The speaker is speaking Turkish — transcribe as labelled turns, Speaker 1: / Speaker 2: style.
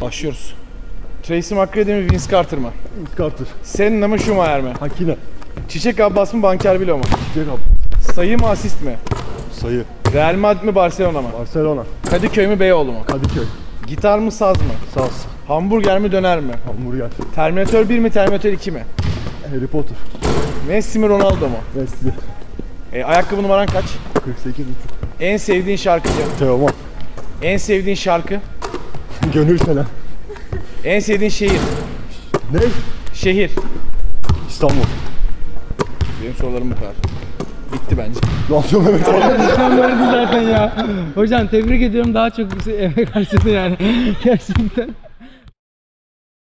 Speaker 1: Başlıyoruz. Tracy McGrady mi, Vince Carter mı?
Speaker 2: Vince Carter.
Speaker 1: Senna mı, Schumacher mi?
Speaker 2: Hakine.
Speaker 1: Çiçek Abbas mı, Banker Bilo mu?
Speaker 2: Çiçek abi.
Speaker 1: Sayı mı, asist mi?
Speaker 2: Sayı.
Speaker 1: Real Madrid mi, Barcelona mı?
Speaker 2: Barcelona.
Speaker 1: Kadıköy mü, Beyoğlu mu?
Speaker 2: Kadıköy.
Speaker 1: Gitar mı, saz mı?
Speaker 2: Saz.
Speaker 1: Hamburger mi, döner mi?
Speaker 2: Hamburger.
Speaker 1: Terminator 1 mi, Terminator 2 mi?
Speaker 2: Harry Potter.
Speaker 1: Messi mi, Ronaldo mu?
Speaker 2: Messi.
Speaker 1: Ayakkabı numaran kaç?
Speaker 2: 48,5.
Speaker 1: En sevdiğin şarkıcı?
Speaker 2: Teoman.
Speaker 1: En sevdiğin şarkı?
Speaker 2: Gönül Selen.
Speaker 1: En sevdiğin şehir?
Speaker 2: Ne?
Speaker 1: Şehir.
Speaker 2: İstanbul.
Speaker 1: Benim sorularım bu kadar. Bitti bence.
Speaker 2: Ne yapıyor Mehmet abi?
Speaker 3: Hocam verdi zaten ya. Hocam tebrik ediyorum, daha çok emek harcadı yani. Gerçekten.